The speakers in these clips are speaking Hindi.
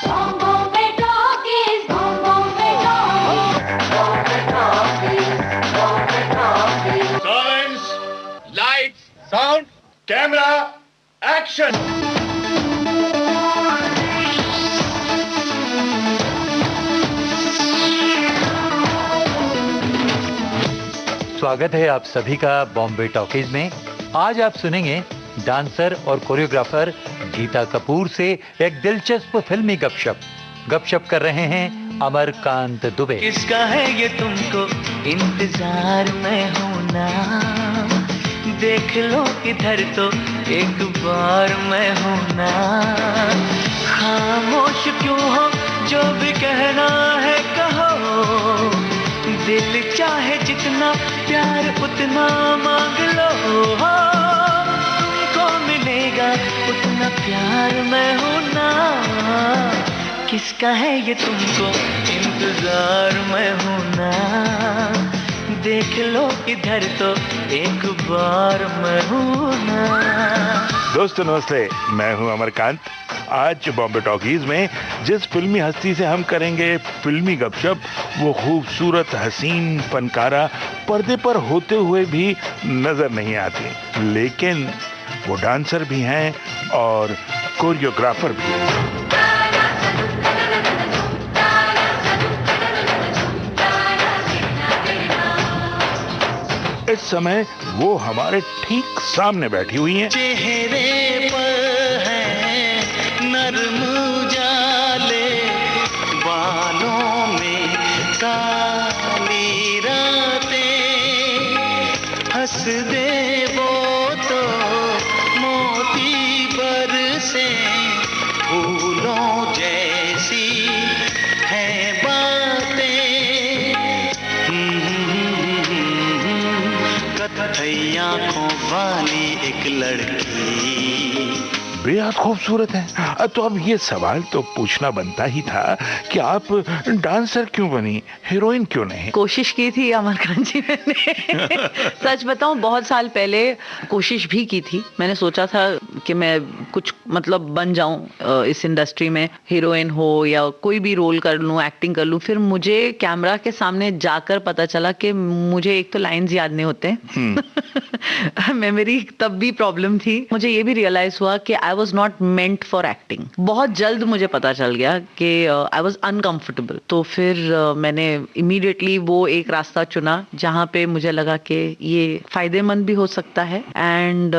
Bombay talkies, Bombay talkies, Bombay talkies. Silence, lights, sound, camera, action! स्वागत है आप सभी का बॉम्बे टॉकीज में। आज आप सुनेंगे डांसर और कोरियोग्राफर गीता कपूर से एक दिलचस्प फिल्मी गपशप कर रहे हैं अमरकांत दुबे। किसका है ये तुमको इंतजार में होना, देख लो इधर तो एक बार मैं होना। खामोश क्यों हो, जो भी कहना है कहो, दिल चाहे जितना प्यार उतना मांग लो। तुमको मिलेगा उतना प्यार मैं होना। किसका है ये तुमको इंतजार में होना, देख लो इधर तो एक बार मैं होना। दोस्तों नमस्ते, मैं हूं अमरकांत। आज बॉम्बे टॉकीज में जिस फिल्मी हस्ती से हम करेंगे फिल्मी गपशप, वो खूबसूरत हसीन फनकारा पर्दे पर होते हुए भी नजर नहीं आती, लेकिन वो डांसर भी हैं और कोरियोग्राफर भी हैं। इस समय वो हमारे ठीक सामने बैठी हुई हैं। चेहरे पर है नरम जाले, बालों में काली रातें, हंस दे वो तो मोती बरसे, फूलों जैसी है बातें। कथई आंखों वाली एक लड़की बेहद खूबसूरत है। तो अब ये सवाल तो पूछना बनता ही था कि आप डांसर क्यों बनी, हीरोइन क्यों नहीं? कोशिश की थी अमरकांत जी मैंने। सच बताऊं, बहुत साल पहले कोशिश भी की थी। मैंने सोचा था कि मैं कुछ मतलब बन जाऊं इस इंडस्ट्री में, हीरोइन हो या कोई भी रोल कर लूं, एक्टिंग कर लूं। फिर मुझे कैमरा के सामने जाकर पता चला कि मुझे एक तो लाइंस याद नहीं होते। मेमोरी तब भी प्रॉब्लम थी। मुझे ये भी रियलाइज हुआ कि I was not meant for acting. बहुत जल्द मुझे पता चल गया कि आई वॉज अनकंफर्टेबल। तो फिर मैंने इमीडिएटली वो एक रास्ता चुना जहाँ पे मुझे लगा कि ये फायदेमंद भी हो सकता है एंड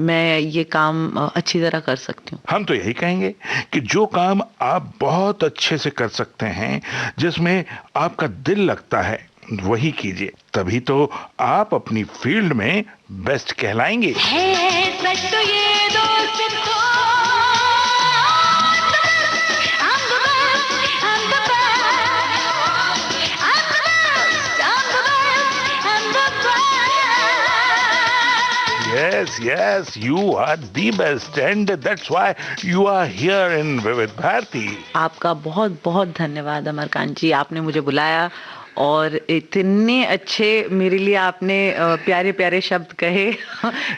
मैं ये काम अच्छी तरह कर सकती हूँ। हम तो यही कहेंगे कि जो काम आप बहुत अच्छे से कर सकते हैं, जिसमें आपका दिल लगता है, वही कीजिए। तभी तो आप अपनी फील्ड में बेस्ट कहलाएंगे। है सच तो ये दोस्त तो I'm the best, I'm the best, I'm the best, I'm the best, I'm the best. Yes, you are the best and that's why you are here in Vivid Bharati. आपका बहुत बहुत धन्यवाद अमरकांत जी, आपने मुझे बुलाया और इतने अच्छे मेरे लिए आपने प्यारे प्यारे शब्द कहे।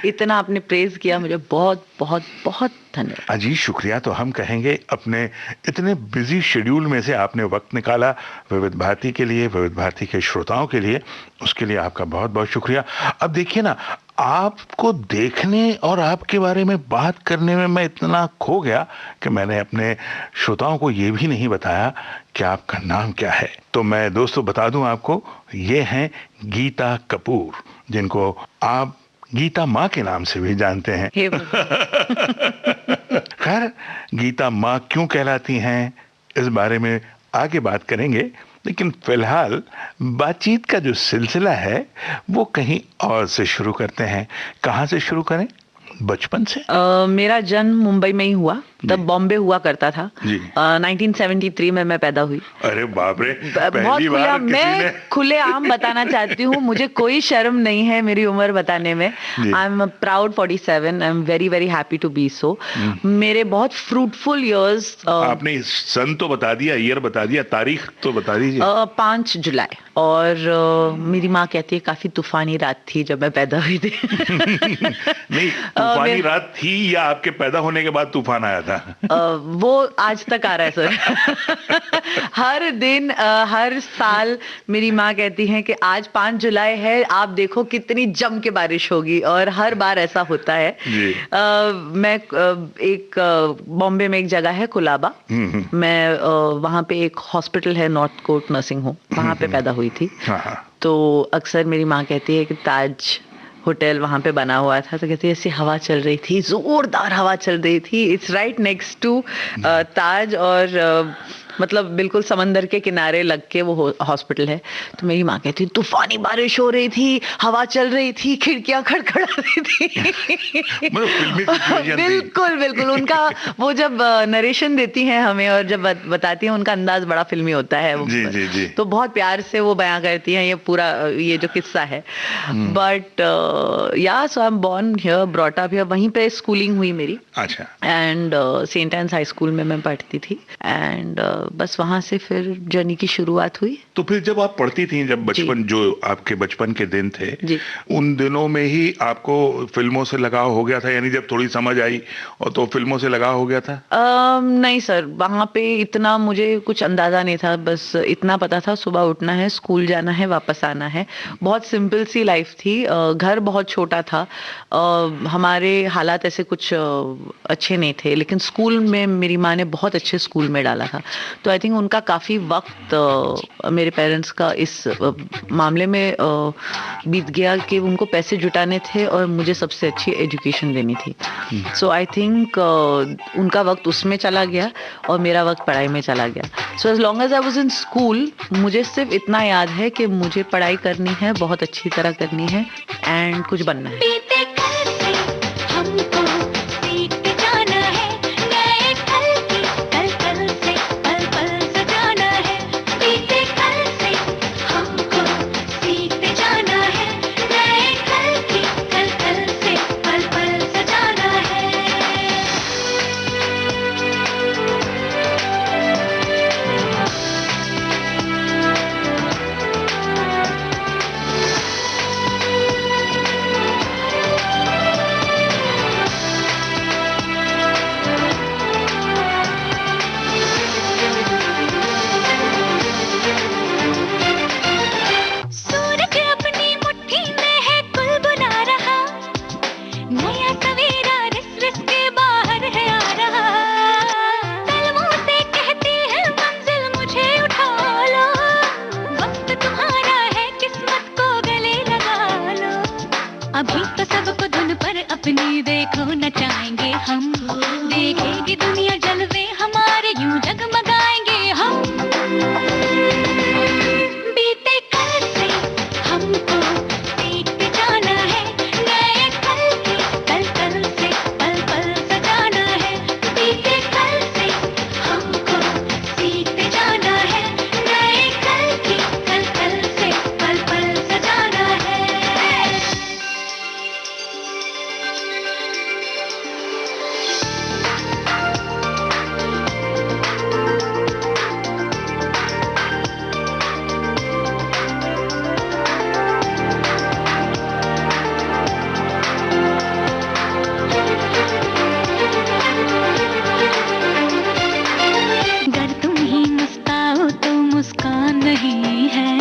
इतना आपने प्रेज किया, मुझे बहुत बहुत बहुत धन्यवाद। अजी शुक्रिया तो हम कहेंगे, अपने इतने बिजी शेड्यूल में से आपने वक्त निकाला विविध भारती के लिए, विविध भारती के श्रोताओं के लिए, उसके लिए आपका बहुत बहुत शुक्रिया। अब देखिए ना, आपको देखने और आपके बारे में बात करने में मैं इतना खो गया कि मैंने अपने श्रोताओं को ये भी नहीं बताया कि आपका नाम क्या है। तो मैं दोस्तों बता दूं आपको, ये हैं गीता कपूर, जिनको आप गीता माँ के नाम से भी जानते हैं। खैर, गीता माँ क्यों कहलाती हैं, इस बारे में आगे बात करेंगे, लेकिन फिलहाल बातचीत का जो सिलसिला है वो कहीं और से शुरू करते हैं। कहाँ से शुरू करें? बचपन से? मेरा जन्म मुंबई में ही हुआ, तब बॉम्बे हुआ करता था। 1973 में मैं पैदा हुई। अरे बाप रे, बहुत पहली बार मैं खुले आम बताना चाहती हूँ, मुझे कोई शर्म नहीं है मेरी उम्र बताने में। I am proud 47, I am very very happy to be so. मेरे बहुत फ्रूटफुल इयर्स। आपने सन तो बता दिया, ईयर बता दिया, तारीख तो बता दीजिए। 5 जुलाई। और मेरी माँ कहती है काफी तूफानी रात थी जब मैं पैदा हुई थी। नहीं, तूफानी रात थी या आपके पैदा होने के बाद तूफान आया था? था? वो आज तक आ रहा है सर। हर दिन हर साल मेरी माँ कहती है कि आज 5 जुलाई है, आप देखो कितनी जम के बारिश होगी, और हर बार ऐसा होता है। जी। मैं एक बॉम्बे में एक जगह है कुलाबा, मैं वहाँ पे एक हॉस्पिटल है नॉर्थ कोट नर्सिंग होम, वहाँ पे पैदा हुई थी। तो अक्सर मेरी माँ कहती है कि ताज होटल वहाँ पे बना हुआ था, तो कहती है ऐसी हवा चल रही थी, जोरदार हवा चल रही थी। इट्स राइट नेक्स्ट टू ताज, और मतलब बिल्कुल समंदर के किनारे लग के वो हॉस्पिटल है। तो मेरी माँ कहती तूफानी बारिश हो रही थी, हवा चल रही थी, खिड़कियां खड़खड़ा रही थी। मतलब फिल्मी सिचुएशन थी। बिल्कुल बिल्कुल, उनका वो जब नरेशन देती हैं हमें और जब बताती हैं, उनका अंदाज बड़ा फिल्मी होता है। जी जी जी। तो बहुत प्यार से वो बयां करती हैं ये पूरा ये जो किस्सा है। But yeah so I am born here, brought up here, वहीं पे स्कूलिंग हुई मेरी। अच्छा। And Saint Ann's high school में मैं पढ़ती थी, एंड बस वहां से फिर जर्नी की शुरुआत हुई। तो फिर जब आप पढ़ती थी, जब बचपन, जो आपके बचपन के दिन थे, जी। उन दिनों में ही आपको फिल्मों से लगाव हो गया था, यानी जब थोड़ी समझ आई और तो फिल्मों से लगाव हो गया था? नहीं सर, वहाँ पे इतना मुझे कुछ अंदाजा नहीं था, बस इतना पता था सुबह उठना है, स्कूल जाना है, वापस आना है। बहुत सिंपल सी लाइफ थी। घर बहुत छोटा था, हमारे हालात ऐसे कुछ अच्छे नहीं थे, लेकिन स्कूल में मेरी माँ ने बहुत अच्छे स्कूल में डाला था। तो आई थिंक उनका काफ़ी वक्त मेरे पेरेंट्स का इस मामले में बीत गया कि उनको पैसे जुटाने थे और मुझे सबसे अच्छी एजुकेशन देनी थी। सो आई थिंक उनका वक्त उसमें चला गया और मेरा वक्त पढ़ाई में चला गया। So as long as I was in school, मुझे सिर्फ इतना याद है कि मुझे पढ़ाई करनी है, बहुत अच्छी तरह करनी है, एंड कुछ बनना है। बीते कल से हमको सीखते जाना है, नए कल की कल कल से पल पल सजाना है। बीते कल से हमको सीखते जाना है, नए कल की कल कल से पल पल सजाना है। सूरज अपनी मुट्ठी में है, कुल बुला रहा, नया सवेरा रिस रिस के बाहर है आ रहा। कलमों से कहती है मंजिल मुझे उठा लो, वक्त तुम्हारा है, किस्मत को गले लगा लो। अभी तो सबको धुन पर अपनी देखो नचाएंगे हम, देखेगी दुनिया जलवे हमारे, यूं जगमगाएंगे हम। बीते कल से हमको सीखते जाना है, नए कल की कल कल से पल पल सजाना है। बीते कल से हमको सीखते जाना है, नए कल की कल कल से पल पल सजाना है। अगर तुम ही मुस्काओ तो मुस्कान नहीं है,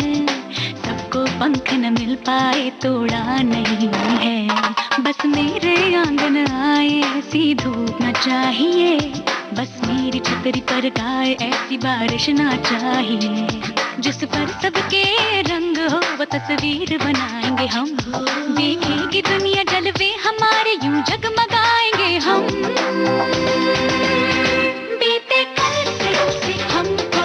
सबको पंख न मिल पाए तो उड़ान नहीं है। बस मेरे आंगन आए ऐसी धूप न चाहिए, बस मेरी छतरी पर गाए ऐसी बारिश ना चाहिए। जिस पर सबके रंग हो वो तस्वीर बनाएंगे हम, देखेगी दुनिया जलवे हमारे, यूं जगमगाएंगे हम। बीते कल से हमको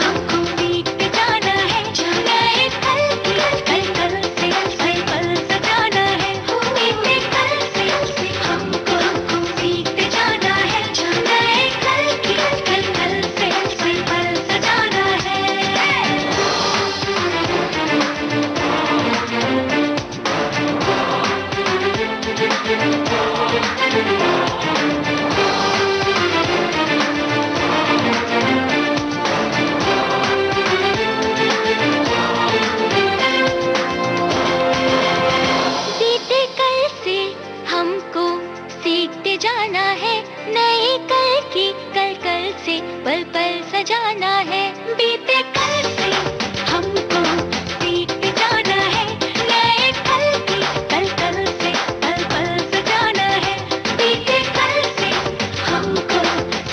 सीखते जाना है, नए कल की कल कल से पल पल सजाना है। बीते कल से हमको सीखते जाना है, नए कल की कल कल से पल पल सजाना है। जाना है, बीते कल से हमको सीख जाना है, नए कल की कल कल से पल पल सजाना है, बीते कल से हमको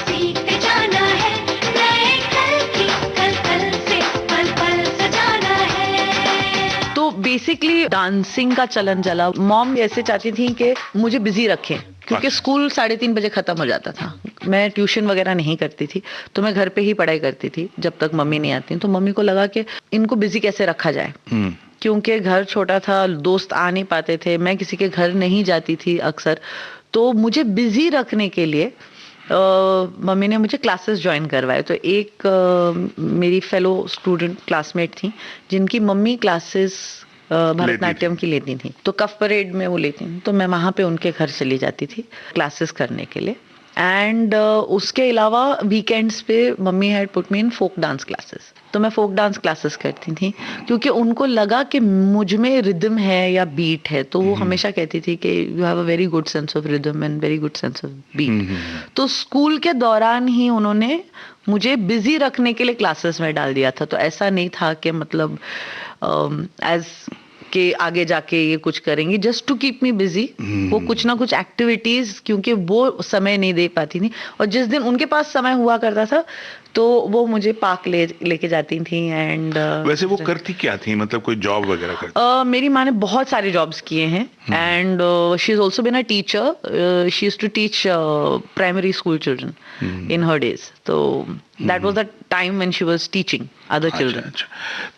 सीख जाना है, नए कल की कल कल से पल पल सजाना है। तो बेसिकली डांसिंग का चलन चला। मॉम ऐसे चाहती थी कि मुझे बिजी रखें, क्योंकि स्कूल 3:30 बजे खत्म हो जाता था। मैं ट्यूशन वगैरह नहीं करती थी, तो मैं घर पे ही पढ़ाई करती थी जब तक मम्मी नहीं आती। तो मम्मी को लगा कि इनको बिजी कैसे रखा जाए, क्योंकि घर छोटा था, दोस्त आ नहीं पाते थे, मैं किसी के घर नहीं जाती थी अक्सर। तो मुझे बिजी रखने के लिए मम्मी ने मुझे क्लासेस ज्वाइन करवाए। तो एक मेरी फेलो स्टूडेंट क्लासमेट थी जिनकी मम्मी क्लासेस भरतनाट्यम की लेती थी, तो कफ परेड में वो लेती थी, तो मैं वहाँ पे उनके घर चली जाती थी क्लासेस करने के लिए। एंड उसके अलावा वीकेंड्स पे mummy had put me in folk dance classes, तो मैं फोक डांस क्लासेस करती थी, क्योंकि उनको लगा कि मुझ में रिदम है या बीट है। तो वो हमेशा कहती थी कि you have a very good sense of rhythm and very good sense of beat. तो स्कूल के दौरान ही उन्होंने मुझे बिजी रखने के लिए क्लासेस में डाल दिया था। तो ऐसा नहीं था कि मतलब एज के आगे जाके ये कुछ करेंगी, just to keep me busy. वो कुछ ना कुछ एक्टिविटीज, क्योंकि वो समय नहीं दे पाती थी, और जिस दिन उनके पास समय हुआ करता था तो वो मुझे पार्क लेके जाती थी। एंड वैसे वो करती क्या थी, मतलब कोई जॉब वगैरह करती? मेरी माँ ने बहुत सारे जॉब्स किए हैं, and she is also been a teacher. She used to teach primary school children in her days. तो that was the time when she was teaching other children. अच्छा।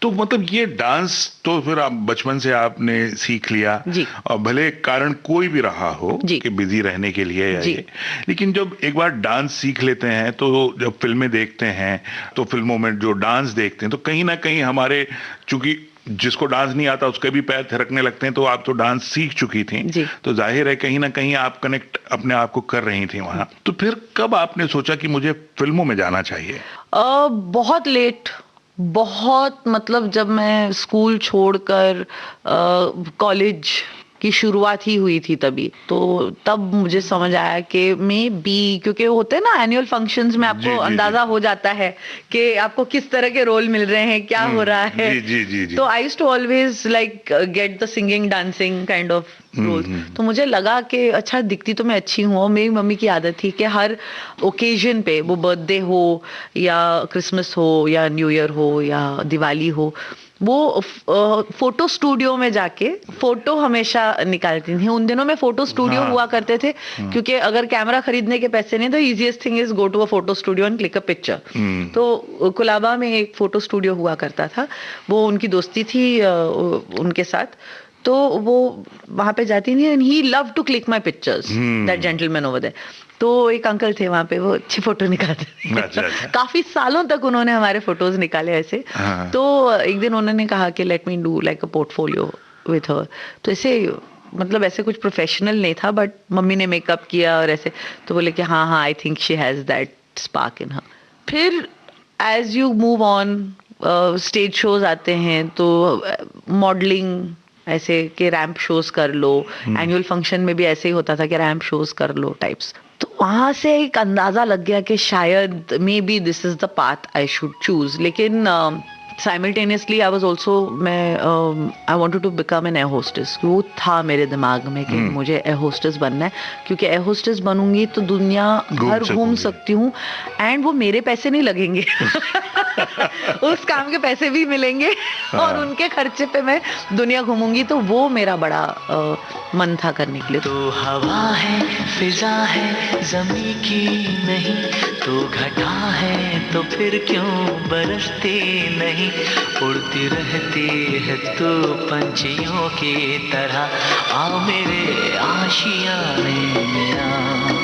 तो मतलब ये डांस तो फिर आप बचपन से आपने सीख लिया जी, और भले कारण कोई भी रहा हो जी, कि बिजी रहने के लिए या जी, ये, लेकिन जब एक बार डांस सीख लेते हैं तो जब फिल्में देखते हैं तो फिल्मों में जो डांस देखते हैं तो कहीं ना कहीं हमारे, चूंकि जिसको डांस नहीं आता उसके भी पैर थिरकने लगते हैं, तो आप तो डांस सीख चुकी थी, तो जाहिर है कहीं ना कहीं आप कनेक्ट अपने आप को कर रही थी वहां। तो फिर कब आपने सोचा कि मुझे फिल्मों में जाना चाहिए? बहुत लेट, बहुत मतलब जब मैं स्कूल छोड़कर कॉलेज की शुरुआत ही हुई थी तभी, तो तब मुझे समझ आया कि मे बी, क्योंकि होते हैं ना एनुअल फंक्शंस में आपको अंदाजा हो जाता है कि आपको किस तरह के रोल मिल रहे हैं, क्या हो रहा है। तो I used to always like get the singing dancing kind of roles. तो मुझे लगा कि अच्छा दिखती तो मैं अच्छी हूँ, और मेरी मम्मी की आदत थी कि हर ओकेजन पे, वो बर्थडे हो या क्रिसमस हो या न्यू ईयर हो या दिवाली हो, वो फोटो स्टूडियो में जाके फोटो हमेशा निकालती थी। उन दिनों में फोटो स्टूडियो हुआ करते थे, क्योंकि अगर कैमरा खरीदने के पैसे नहीं, तो easiest thing is go to a photo studio and click a picture. तो कुलाबा में एक फोटो स्टूडियो हुआ करता था, वो उनकी दोस्ती थी उनके साथ, तो वो वहां पे जाती थी, and he love to click my pictures, that gentleman over there. तो एक अंकल थे वहां पे, वो अच्छी फोटो निकालते थे। अच्छा। काफी सालों तक उन्होंने हमारे फोटोज निकाले ऐसे। तो एक दिन उन्होंने कहा कि let me do like a portfolio with her. तो ऐसे मतलब ऐसे कुछ प्रोफेशनल नहीं था, बट मम्मी ने मेकअप किया और ऐसे, तो बोले कि हाँ हाँ I think she has that spark in her. फिर as you move on, stage shows आते हैं, तो मॉडलिंग ऐसे कि रैंप शोज कर लो, एनुअल फंक्शन में भी ऐसे ही होता था कि रैंप शोज कर लो टाइप्स। तो वहां से एक अंदाजा लग गया कि शायद maybe this is the path I should choose. लेकिन simultaneously I was also, I wanted to become an air hostess. वो था मेरे दिमाग में कि मुझे एयर होस्टेस बनना है, क्योंकि एयर होस्टेस बनूंगी तो दुनिया भर घूम सकती हूँ, एंड वो मेरे पैसे नहीं लगेंगे उस काम के पैसे भी मिलेंगे, और उनके खर्चे पे मैं दुनिया घूमूंगी। तो वो मेरा बड़ा मन था करने के लिए। तो हवा है, फिजा है, जमी की नहीं, तो घटा है तो फिर क्यों बरसते नहीं, उड़ती रहती है तो पंछियों की तरह, आ मेरे आशियाने में आ।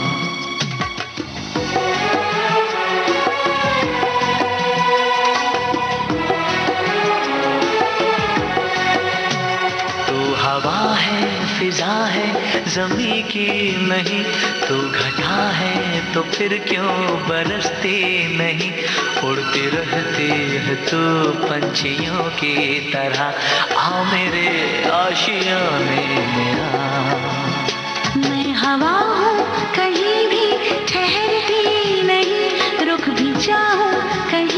हवा है, फिजा है, जमी की नहीं, तो घटा है तो फिर क्यों बरसते नहीं, उड़ते रहते हैं तो पंछियों की तरह, आ मेरे आशियाने में आ। मैं हवा हूँ, कहीं भी ठहरती नहीं, रुक भी जाऊँ कहीं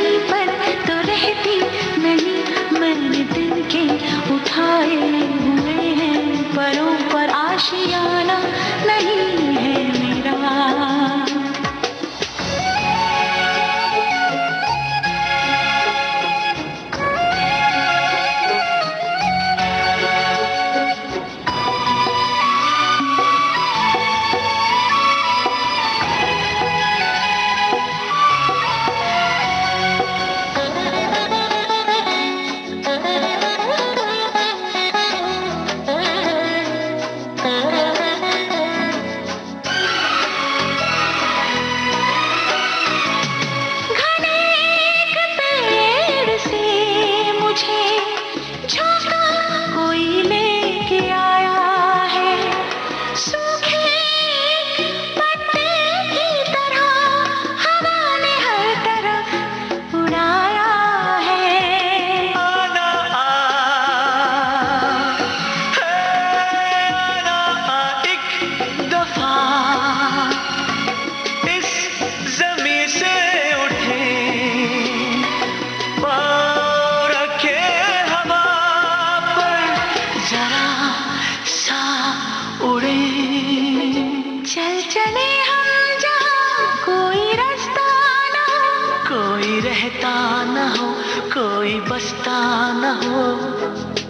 कोई रहता न हो, कोई बसता न हो।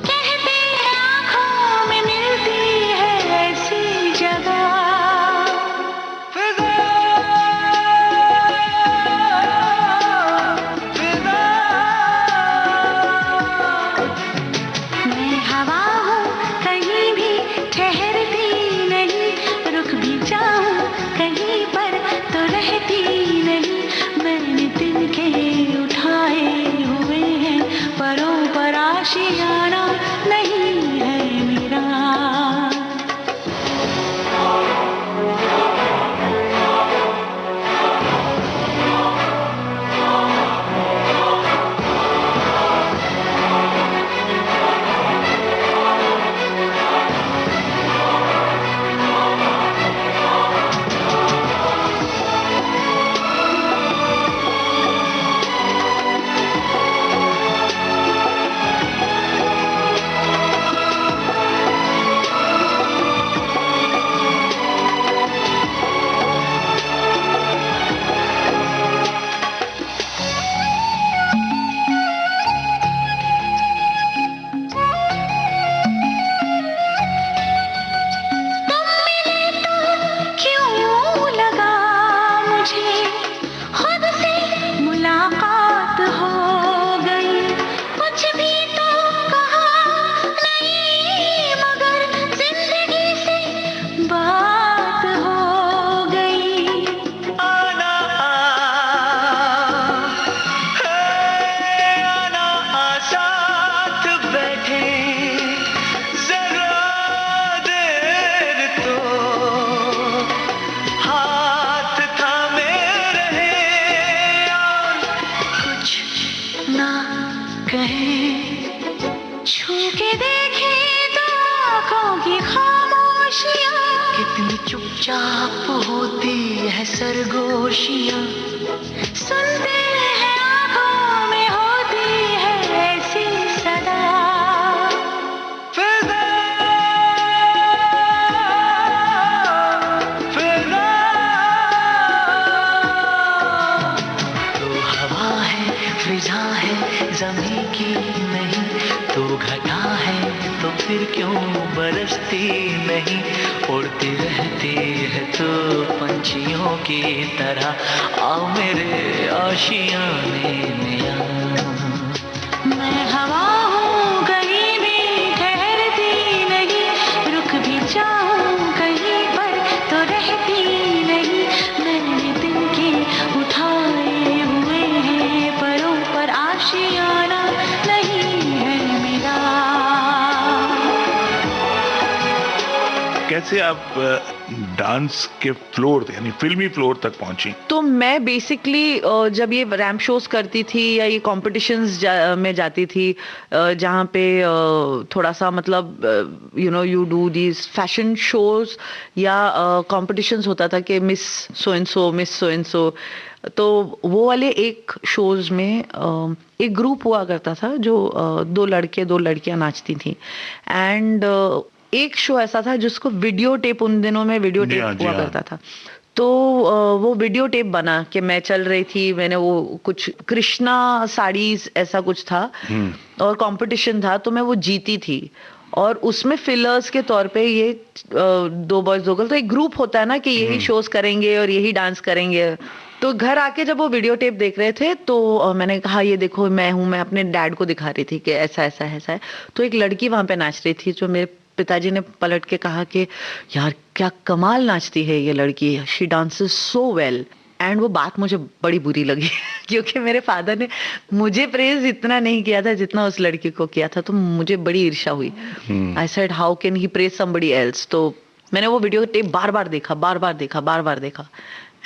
कहते हैं आँखों में मिलती है ऐसी जगह। फिजा, फिजा। मैं हवा हूँ कहीं भी ठहरती नहीं, रुक भी जाऊँ कहीं पर तो रहती नहीं। मैंने तिनके उठाए हुए हैं, परों पर आशियाना नहीं है मेरा। क्यों लगा मुझे खुद से मुलाकात हो गई। कुछ भी तो कहा नहीं मगर जिंदगी से बात हो गई। आना आ साथ बैठे जरा देर तो, हाथ थामे रहे और कुछ ना कहे, छू के देखे तो आँखों की खामोशियाँ। कितनी चुपचाप होती है सरगोशियाँ। सुनते हैं आँखों में होती है ऐसी सदा। फिजा, फिजा। तो हवा है, फिजा है, ज़मीं की नहीं। तो घटा है तो फिर क्यों बरसती नहीं। उड़ती रहती है तो पंछियों की तरह, आओ मेरे आशियाने में आ। मैं हवा हूँ कहीं भी ठहरती नहीं, रुक भी जाऊँ कहीं पर तो रहती नहीं। मैंने तिनके उठाए हुए हैं, परों पर आशियाना नहीं है मेरा। कैसे आप डांस के फ्लोर यानी फिल्मी फ्लोर तक पहुंची? तो मैं बेसिकली जब ये रैम्प शोज करती थी या ये कॉम्पिटिशन्स में जाती थी, जहाँ पे थोड़ा सा मतलब you do these fashion shows या कॉम्पिटिशन्स होता था कि miss so and so, miss so and so. तो वो वाले एक शोज में एक ग्रुप हुआ करता था जो दो लड़के दो लड़कियां नाचती थी। एंड एक शो ऐसा था जिसको वीडियो टेप, उन दिनों में वीडियो जी हाँ, टेप जी हुआ हाँ। करता था। तो वो वीडियो टेप बना कि मैं चल रही थी, मैंने वो कुछ कृष्णा साड़ीज ऐसा कुछ था और कंपटीशन था, तो मैं वो जीती थी। और उसमें फिलर्स के तौर पे ये दो बॉयज दो गर्ल, तो एक ग्रुप होता है ना कि यही शोज करेंगे और यही डांस करेंगे। तो घर आके जब वो वीडियो टेप देख रहे थे तो मैंने कहा ये देखो मैं हूँ, मैं अपने डैड को दिखा रही थी कि ऐसा ऐसा ऐसा है। तो एक लड़की वहां पे नाच रही थी, जो मेरे पिताजी ने पलट के कहा कि यार क्या कमाल नाचती है ये लड़की, she dances so well. And वो बात मुझे बड़ी बुरी लगी क्योंकि मेरे फादर ने मुझे प्रेज इतना नहीं किया था जितना उस लड़की को किया था, तो मुझे बड़ी ईर्ष्या हुई। I said how can he praise somebody else. तो मैंने वो वीडियो टेप बार बार देखा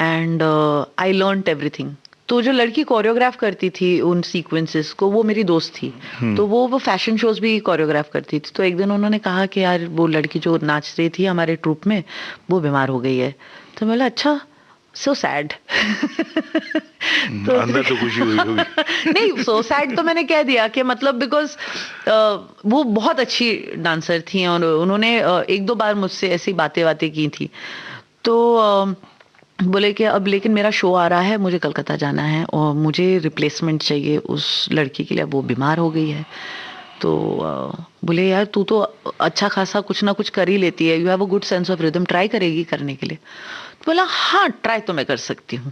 एंड आई लर्नड एवरीथिंग। तो जो लड़की कोरियोग्राफ करती थी उन सीक्वेंसेस को, वो मेरी दोस्त थी। तो वो फैशन शोज भी कोरियोग्राफ करती थी। तो एक दिन उन्होंने कहा कि यार वो लड़की जो नाच रही थी हमारे ट्रूप में, वो बीमार हो गई है। तो मैं बोला अच्छा, सो सैड। तो अंदर तो खुशी हुई होगी। नहीं, सो सैड तो मैंने कह दिया कि मतलब बिकॉज वो बहुत अच्छी डांसर थी और उन्होंने एक दो बार मुझसे ऐसी बातें की थी। तो बोले कि अब लेकिन मेरा शो आ रहा है, मुझे कलकत्ता जाना है और मुझे रिप्लेसमेंट चाहिए उस लड़की के लिए, वो बीमार हो गई है। तो बोले यार तू तो अच्छा खासा कुछ ना कुछ कर ही लेती है, you have a good sense of rhythm, try करेगी करने के लिए? तो बोला हाँ ट्राई तो मैं कर सकती हूँ।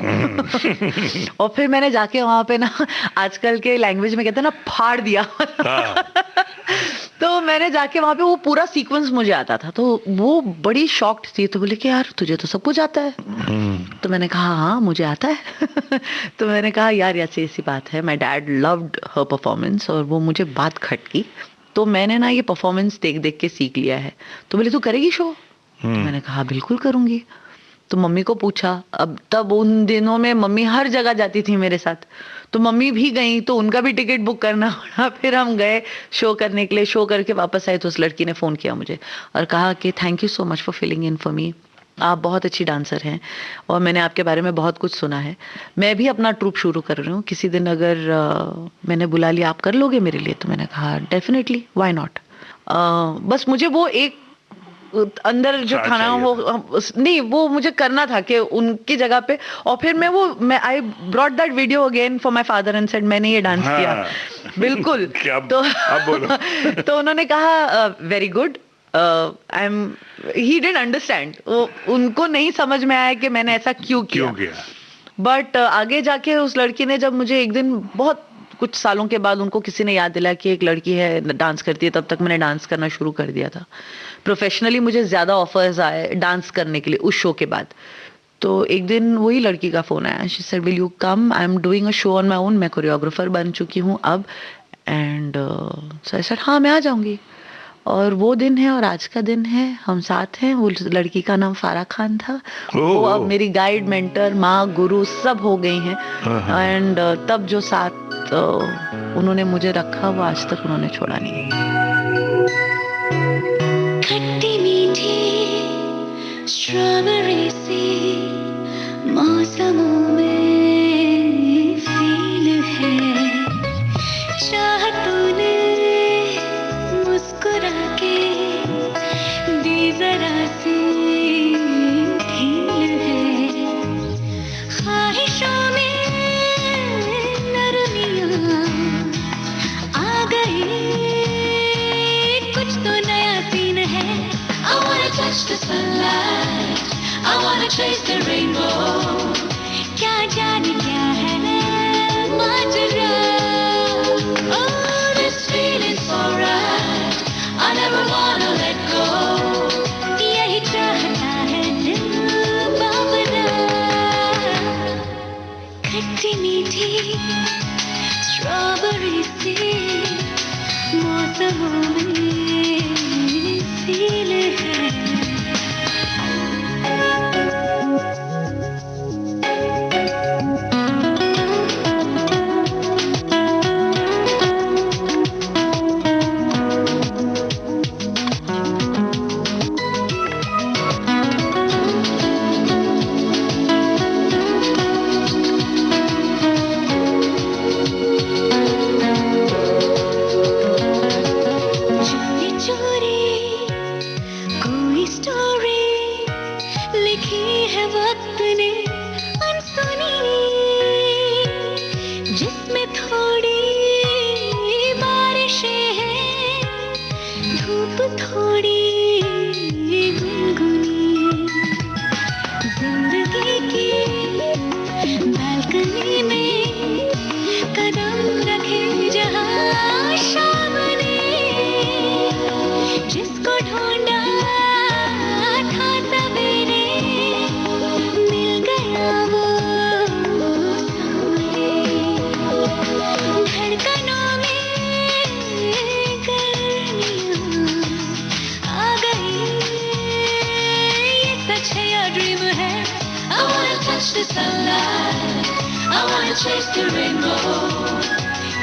और फिर मैंने जाके वहां पे ना, आजकल के लैंग्वेज में कहते हैं ना, फाड़ दिया। तो मैंने जाके वहां पे वो पूरा सीक्वेंस मुझे आता था, तो वो बड़ी शॉक्ड थी। तो बोले कि यार तुझे तो सब कुछ आता है। तो मैंने कहा हाँ मुझे आता है। तो मैंने कहा यार ऐसी ऐसी बात है, my dad loved her performance और वो मुझे बात खटकी, तो मैंने ना ये परफॉर्मेंस देख देख के सीख लिया है। तो बोले तू करेगी शो? तो मैंने कहा बिल्कुल करूंगी। तो मम्मी को पूछा, अब तब उन दिनों में मम्मी हर जगह जाती थी मेरे साथ, तो मम्मी भी गई तो उनका भी टिकट बुक करना पड़ा। फिर हम गए शो करने के लिए, शो करके वापस आए तो उस लड़की ने फ़ोन किया मुझे और कहा कि thank you so much for filling in for me, आप बहुत अच्छी डांसर हैं और मैंने आपके बारे में बहुत कुछ सुना है, मैं भी अपना ट्रूप शुरू कर रही हूँ, किसी दिन अगर मैंने बुला लिया आप कर लोगे मेरे लिए? तो मैंने कहा डेफिनेटली व्हाई नॉट। बस मुझे वो एक अंदर जो था ना वो नहीं, वो मुझे करना था कि उनकी जगह पे। और फिर मैं I brought that video again for my father and said मैंने ये डांस किया। बिल्कुल। तो अब बोलो। तो उन्होंने कहा very good, I am, he didn't understand, उनको नहीं समझ में आया कि मैंने ऐसा क्यों किया। बट आगे जाके उस लड़की ने, जब मुझे एक दिन बहुत कुछ सालों के बाद उनको किसी ने याद दिलाया कि एक लड़की है डांस करती है, तब तक मैंने डांस करना शुरू कर दिया था। प्रोफेशनली मुझे ज़्यादा ऑफर्स आए डांस करने के लिए उस शो के बाद। तो एक दिन वही लड़की का फ़ोन आया, she said will you come, I am doing a show on my own, मैं कोरियोग्राफर बन चुकी हूँ अब, एंड सो आई सेड हाँ मैं आ जाऊँगी। और वो दिन है और आज का दिन है, हम साथ हैं। वो लड़की का नाम फारा खान था, वो अब मेरी गाइड, मेंटर, माँ, गुरु सब हो गई हैं। एंड तब जो साथ उन्होंने मुझे रखा वो आज तक उन्होंने छोड़ा नहीं। खट्टी मीठी स्ट्रॉबेरी सी मौसमों में फील है, चाहतों ने मुस्कुरा के दी जरा सी ढील है, ख्वाहिशों में नरमियां आ गई, कुछ तो नया सीन है। I wanna touch the sunlight, I wanna chase the rainbow, क्या जाने क्या है माजरा, oh this feeling's so right, I never wanna let go, यही चाहता है दिल बावरा, खट्टी मीठी स्ट्रॉबेरी सी मौसमों में फील है।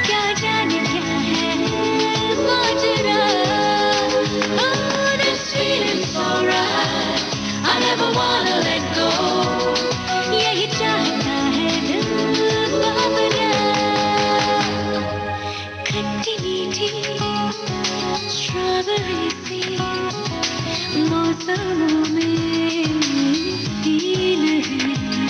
क्या जाने क्या है माजरा, oh this feeling's so right, I never wanna let go, यही चाहता है दिल बावरा, खट्टी मीठी स्ट्रॉबेरी सी मौसमों में फील है।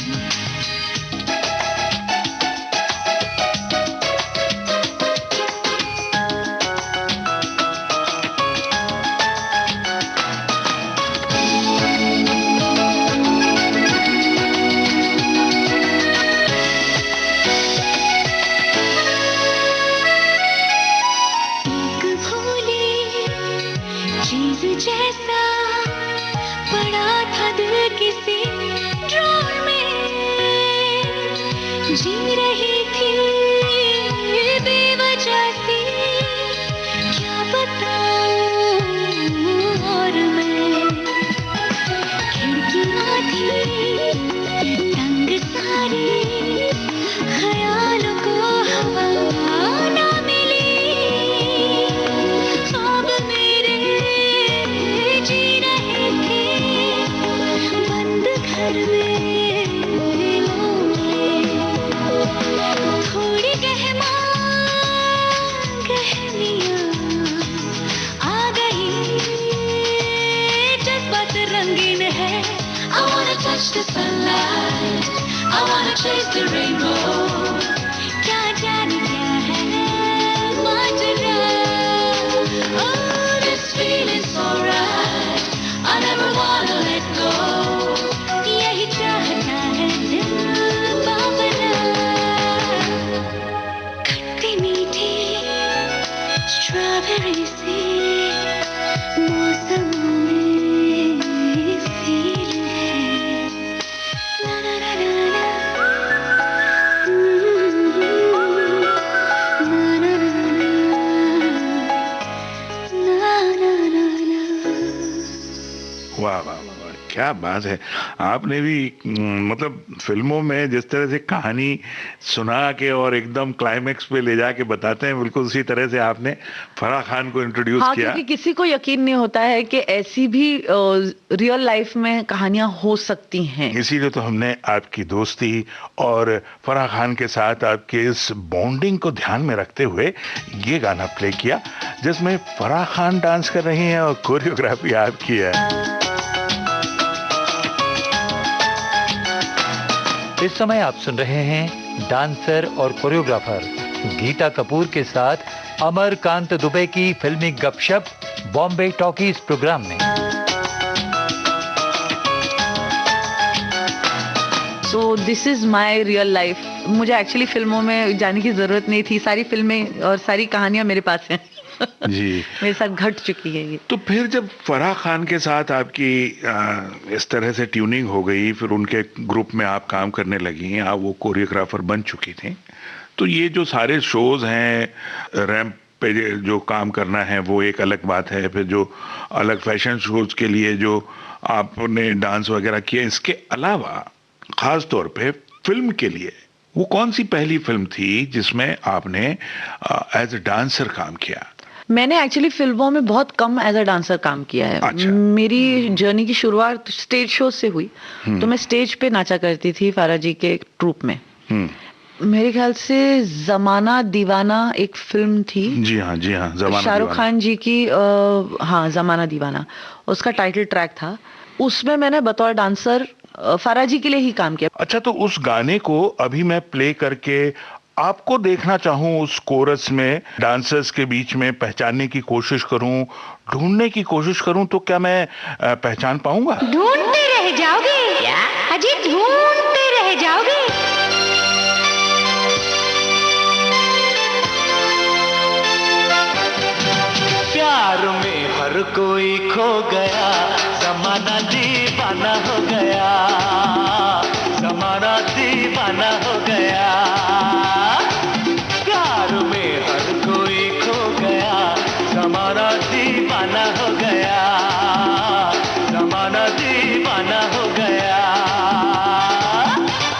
जी रही थी बेवजह सी, क्या बताऊं और मैं। खिड़कियां थी तंग सारी, ख्यालों को हवा ना मिली। ख्वाब मेरे जी रहे थे बंद घर में थोड़ी गहमियां आ गई, जज्बात रंगीन है। I wanna touch the sunlight, I wanna chase the rainbow, क्या जाने क्या है माजरा। Oh, this feeling's so right, I never wanna let go, यही चाहता है दिल बावरा। खट्टी मीठी स्ट्रॉबेरी सी मौसमों में फील है। ला ला ला ला ला, ना ना ना ना ना ना। वाह वाह वाह वाह, क्या बात है। आपने भी मतलब फिल्मों में जिस तरह से कहानी सुना के और एकदम क्लाइमेक्स पे ले जाके बताते हैं, बिल्कुल उसी तरह से आपने फराह खान को इंट्रोड्यूस हाँ, किया। क्योंकि किसी को यकीन नहीं होता है कि ऐसी भी रियल लाइफ में कहानियां हो सकती हैं। इसीलिए तो हमने आपकी दोस्ती और फराह खान के साथ आपके इस बॉन्डिंग को ध्यान में रखते हुए ये गाना प्ले किया, जिसमें फराह खान डांस कर रही हैं और कोरियोग्राफी आपकी है। इस समय आप सुन रहे हैं डांसर और कोरियोग्राफर गीता कपूर के साथ अमरकांत दुबे की फिल्मी गपशप बॉम्बे टॉकीज प्रोग्राम में। So this is my real life. मुझे एक्चुअली फिल्मों में जाने की जरूरत नहीं थी, सारी फिल्में और सारी कहानियां मेरे पास हैं। जी, मेरे साथ घट चुकी है ये। तो फिर जब फराह खान के साथ आपकी इस तरह से ट्यूनिंग हो गई, फिर उनके ग्रुप में आप काम करने लगी, आप वो कोरियोग्राफर बन चुकी थी, तो ये जो सारे शोज हैं, रैंप पे जो काम करना है वो एक अलग बात है, फिर जो अलग फैशन शोज के लिए जो आपने डांस वगैरह किया, इसके अलावा खास तौर पे फिल्म के लिए वो कौन सी पहली फिल्म थी जिसमें आपने एज अ डांसर काम किया? मैंने एक्चुअली फिल्मों में बहुत कम एज अ डांसर काम किया है। अच्छा। मेरी जर्नी की शुरुआत स्टेज शो से हुई, तो मैं स्टेज पे नाचा करती थी फारा जी के ट्रूप में। मेरे ख्याल से जमाना दीवाना एक फिल्म थी। जी हाँ, जी हाँ, जमाना शाहरुख दीवाना। खान जी की हाँ, जमाना दीवाना, उसका टाइटल ट्रैक था। उसमें मैंने बतौर डांसर फारा जी के लिए ही काम किया। अच्छा, तो उस गाने को अभी मैं प्ले करके आपको देखना चाहूं, उस कोरस में डांसर्स के बीच में पहचानने की कोशिश करूं, ढूंढने की कोशिश करूं, तो क्या मैं पहचान पाऊंगा? ढूंढते रह जाओगे क्या? अजी ढूंढते रह जाओगे। प्यार में हर कोई खो गया, जमाना दीवाना हो गया, जमाना दीवाना हो गया। प्यार में हर कोई खो गया, जमाना दीवाना हो गया, जमाना दीवाना हो गया।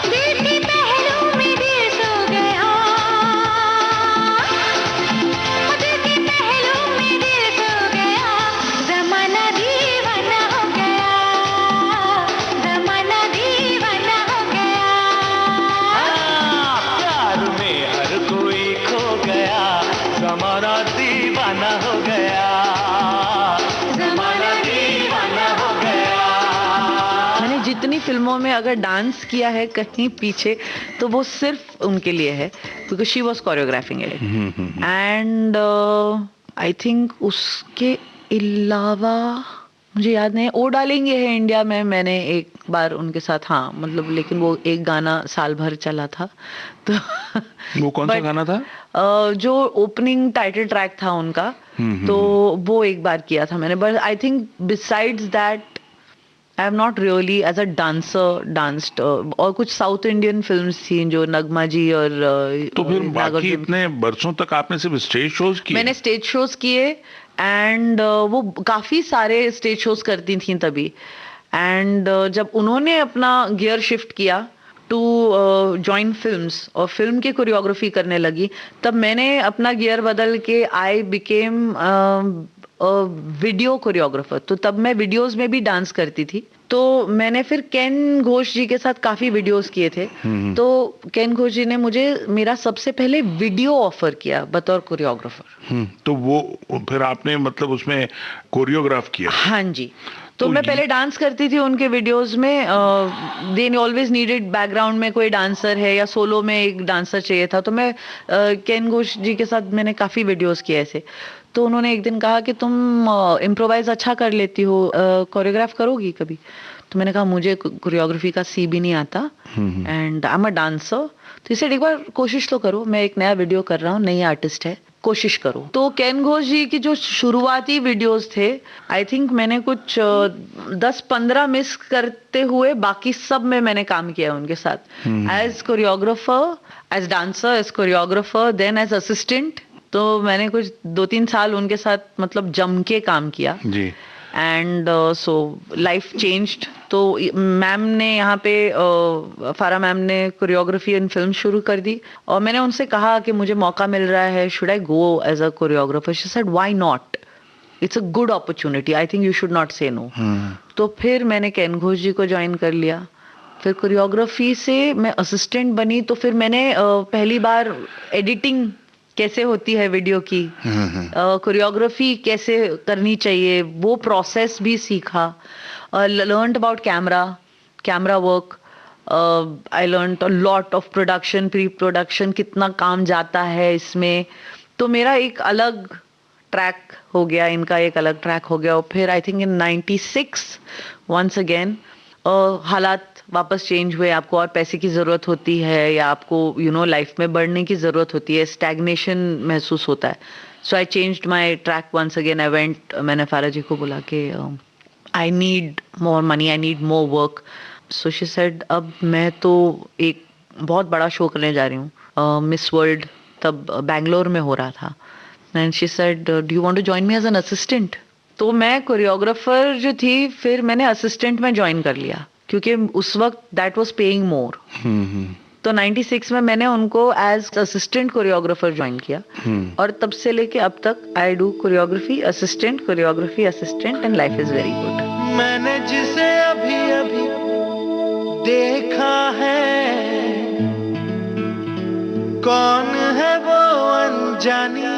दिल के पहलू में दिल सो गया, दिल के पहलू में दिल सो गया, जमाना दीवाना हो गया, जमाना दीवाना हो गया। प्यार में हर कोई खो गया, जमाना दीवाना हो गया, जमाना दीवाना हो गया। मैंने जितनी फिल्मों में अगर डांस किया है कहीं पीछे, तो वो सिर्फ उनके लिए है, because she was choreographing it. And I think उसके अलावा मुझे याद नहीं। ओ डालेंगे है इंडिया में, मैंने एक बार उनके साथ, हाँ मतलब, लेकिन वो एक गाना साल भर चला था। तो वो कौन सा But, गाना था? जो ओपनिंग टाइटल ट्रैक था उनका, तो वो एक बार किया था मैंने। But I think besides that I have not really as a dancer danced, और कुछ साउथ इंडियन फिल्म्स थी जो नगमा जी और तो फिर बाकी नागार्जुन। इतने बरसों तक आपने सिर्फ स्टेज शोज किए? मैंने स्टेज शोज किए, एंड वो काफी सारे स्टेज शोज करती थी तभी। एंड जब उन्होंने अपना गियर शिफ्ट किया टू जॉइन फिल्म्स और फिल्म की कोरियोग्राफी करने लगी, तब मैंने अपना गियर बदल के आई बिकेम वीडियो कोरियोग्राफर। तो तब मैं वीडियोस में भी डांस करती थी। तो मैंने फिर केन घोष जी के साथ काफी वीडियोस किए थे। तो केन घोष जी ने मुझे मेरा सबसे पहले वीडियो ऑफर किया बतौर कोरियोग्राफर। तो वो फिर आपने मतलब उसमें कोरियोग्राफ किया? हाँ जी। तो मैं पहले डांस करती थी उनके वीडियोस में। दे ऑलवेज नीडेड बैकग्राउंड में कोई डांसर है या सोलो में एक डांसर चाहिए था, तो मैं केन घोष जी के साथ मैंने काफी वीडियोस किए ऐसे। तो उन्होंने एक दिन कहा कि तुम इम्प्रोवाइज अच्छा कर लेती हो, कोरियोग्राफ करोगी कभी? तो मैंने कहा मुझे कोरियोग्राफी का सी भी नहीं आता, and I am a dancer. तो इसे एक बार कोशिश तो करो, मैं एक नया वीडियो कर रहा हूँ, नई आर्टिस्ट है, कोशिश करो। तो केन घोष जी की जो शुरुआती वीडियोस थे, आई थिंक मैंने कुछ 10-15 मिस करते हुए बाकी सब में मैंने काम किया उनके साथ, as choreographer, as dancer, as choreographer, then as assistant. तो मैंने कुछ 2-3 साल उनके साथ मतलब जम के काम किया जी। And so life changed. तो मैम ने यहाँ पे फारा मैम ने कोरियोग्राफी इन फिल्म शुरू कर दी, और मैंने उनसे कहा कि मुझे मौका मिल रहा है, should I go as a choreographer? She said why not, it's a good opportunity, I think you should not say no. तो फिर मैंने केन घोष जी को ज्वाइन कर लिया। फिर कोरियोग्राफी से मैं असिस्टेंट बनी। तो फिर मैंने पहली बार एडिटिंग कैसे होती है वीडियो की, कोरियोग्राफी कैसे करनी चाहिए, वो प्रोसेस भी सीखा। Learned about camera work. I learned a lot of production, pre production, कितना काम जाता है इसमें। तो मेरा एक अलग ट्रैक हो गया, इनका एक अलग ट्रैक हो गया। और फिर I think in 96 once again हालात वापस चेंज हुए। आपको और पैसे की जरूरत होती है, या आपको लाइफ में बढ़ने की जरूरत होती है, स्टैग्नेशन महसूस होता है। So I changed my track once again. I went, मैंने फारा जी को बोला कि I need more money, I need more work. So she said अब मैं तो एक बहुत बड़ा शो करने जा रही हूँ, मिस वर्ल्ड तब बैंगलोर में हो रहा था। And she said do you want to join me as an assistant? तो मैं कोरियोग्राफर जो थी, फिर मैंने असिस्टेंट में ज्वाइन कर लिया, क्योंकि उस वक्त दैट वाज पेइंग मोर। तो 96 में मैंने उनको एज असिस्टेंट कोरियोग्राफर ज्वाइन किया, और तब से लेके अब तक I do choreography assistant, choreography assistant, and life is very good. मैंने जिसे अभी अभी देखा है, कौन है वो अनजानी,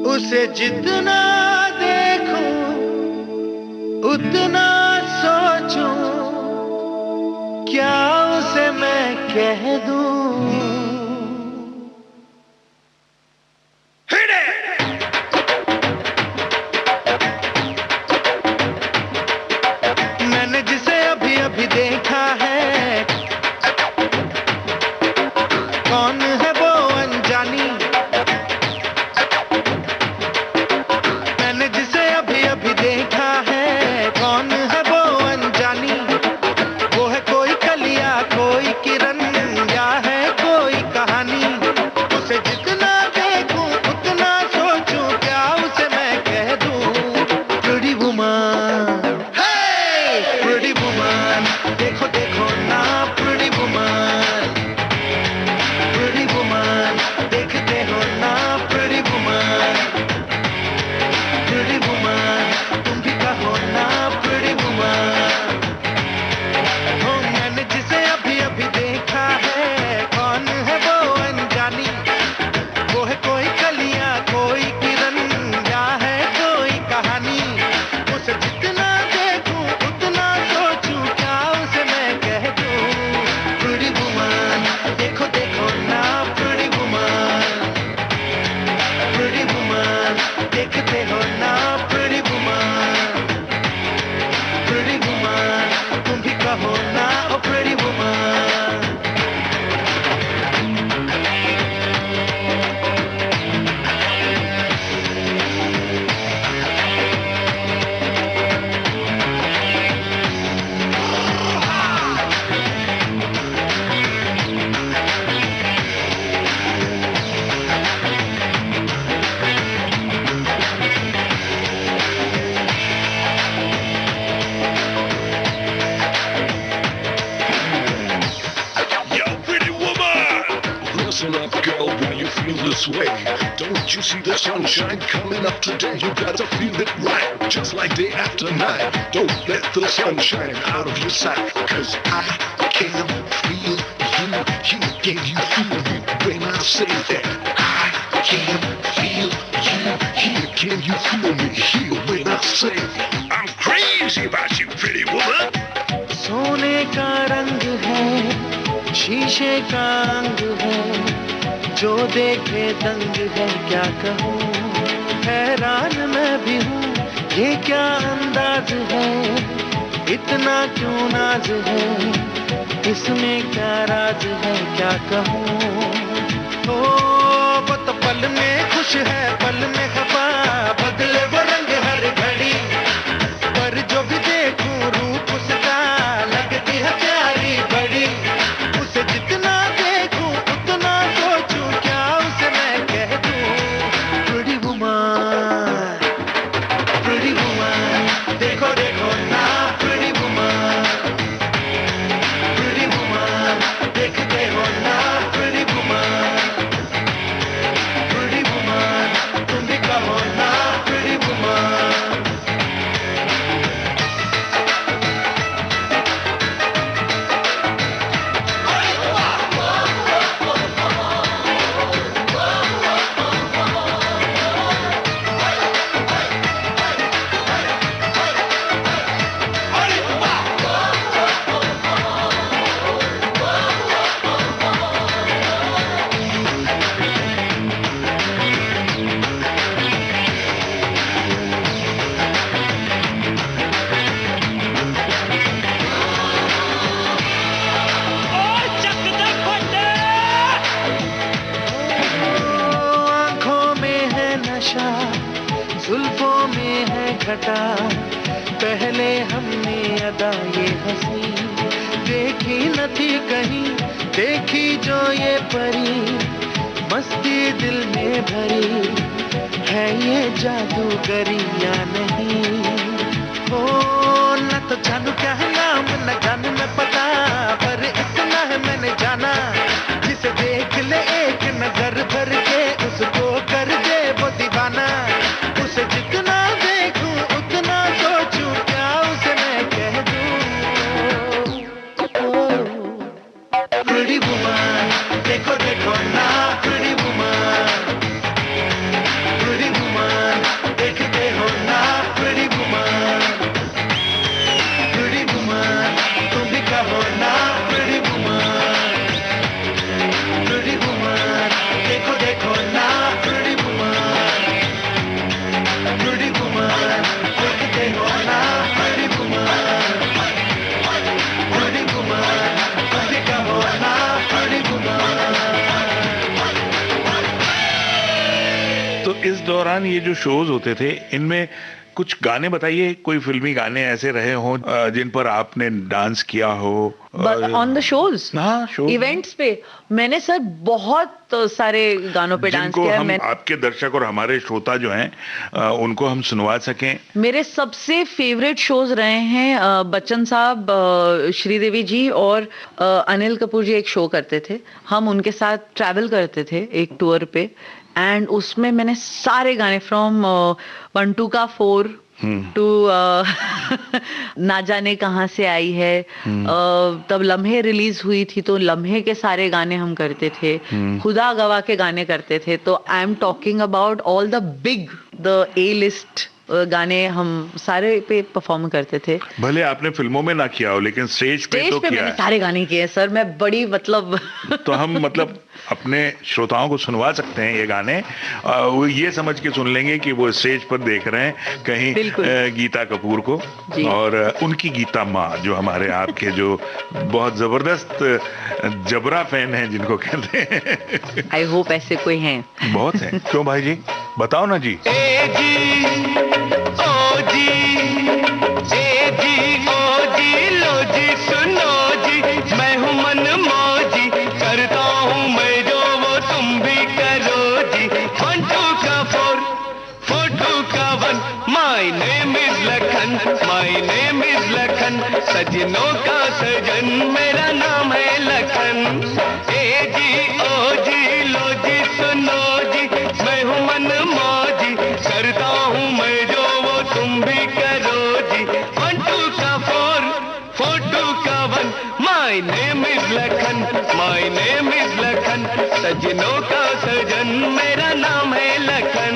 उसे जितना देखूं उतना सोचूं, क्या उसे मैं कह दूं? मैंने जिसे अभी अभी देखा है, कौन है वो अनजानी, मैंने जिसे अभी अभी देखा है, कौन है वो अनजानी, वो है कोई कलिया, कोई किरण, या है कोई कहानी, उसे जितना देखूं उतना सोचूं, क्या उसे मैं कह दूं? प्रिटी वुमन, हे प्रिटी वुमन, देखो देखो ना pretty woman, pretty Listen up, girl, why you feel this way? Don't you see the sunshine coming up today? You gotta feel it right, just like day after night. Don't let the sun shine out of your sight, 'cause I can feel you here. Can you feel me when I say that? I can feel you here. Can you feel me here when I say I'm crazy about you, pretty woman? सोने का रंग है, शीशे का अंग है, जो देखे दंग है, क्या कहूँ, हैरान मैं भी हूँ, ये क्या अंदाज है, इतना क्यों नाज है, इसमें क्या राज है, क्या कहूँ। ओ वो तो पल में खुश है, पल में खफा, बदले वो रंग हर घड़ी, पर जो भी देखूं रूप उसका लगती है प्यारी बड़ी। उसे जितना देखूं उतना सोचूं, क्या उसे मैं कह दूं। Pretty woman, देखो देखो ना pretty woman, देखते हो ना pretty woman, तुम भी कहो ना pretty woman। आँखों में है नशा, जुल्फों में है घटा, पहले हमने अदा ये हंसी देखी न थी कहीं, देखी जो ये परी, मस्ती दिल में भरी, है ये जादूगरी या नहीं। हो न तो जानू क्या है नाम, न जानू मैं पता, पर इतना है मैंने जाना, जिसे देख ले एक नजर भर के, उसको कर दे वो दीवाना। उसे जितना देखूं उतना सोचूं, क्या उसे मैं कह दूं। Pretty woman, देखो देखो ना pretty woman, देखते हो ना pretty woman, तुम भी कहो ना pretty woman, देखो देखो ना pretty woman, देखते हो ना pretty woman, तुम भी कहो ना pretty woman। तो इस दौरान ये जो शोज होते थे, इनमें कुछ गाने बताइए, कोई फिल्मी गाने ऐसे रहे हों जिन पर आपने डांस किया हो। ऑन द शोज, हाँ, शोज इवेंट्स पे मैंने सर बहुत सारे गानों पे डांस जिनको किया है। हम आपके दर्शक और हमारे श्रोता जो हैं उनको हम सुनवा सकें। मेरे सबसे फेवरेट शोज रहे हैं बच्चन साहब, श्रीदेवी जी और अनिल कपूर जी एक शो करते थे, हम उनके साथ ट्रैवल करते थे एक टूर पे, एंड उसमें मैंने सारे गाने फ्रॉम 1 2 का 4 टू ना जाने कहाँ से आई है, तब लम्हे रिलीज हुई थी तो लम्हे के सारे गाने हम करते थे, खुदा गवाह के गाने करते थे। तो I am talking about all the big, the A list गाने हम सारे पे परफॉर्म करते थे। भले आपने फिल्मों में ना किया हो, लेकिन स्टेज पे तो किया मैंने है। सारे गाने किए हैं सर, मैं बड़ी मतलब तो हम मतलब अपने श्रोताओं को सुनवा सकते हैं ये गाने, वो ये समझ के सुन लेंगे कि वो स्टेज पर देख रहे हैं कहीं गीता कपूर को, और उनकी गीता माँ, जो हमारे आपके जो बहुत जबरदस्त जबरा फैन हैं जिनको कहते हैं। आई होप ऐसे कोई हैं। बहुत हैं, क्यों भाई जी, बताओ ना जी। लो जी सुनो जी, मैं हूँ मन मौजी, करता हूँ मैं जो वो तुम भी करो जी। 1 2 का 4 4 2 का 1, my name is Lakhan, my name is Lakhan, सजनों का सजन मेरा नाम है लखन। ए जी ओ जी नेम इज लखन, सजनों का सजन मेरा नाम है लखन।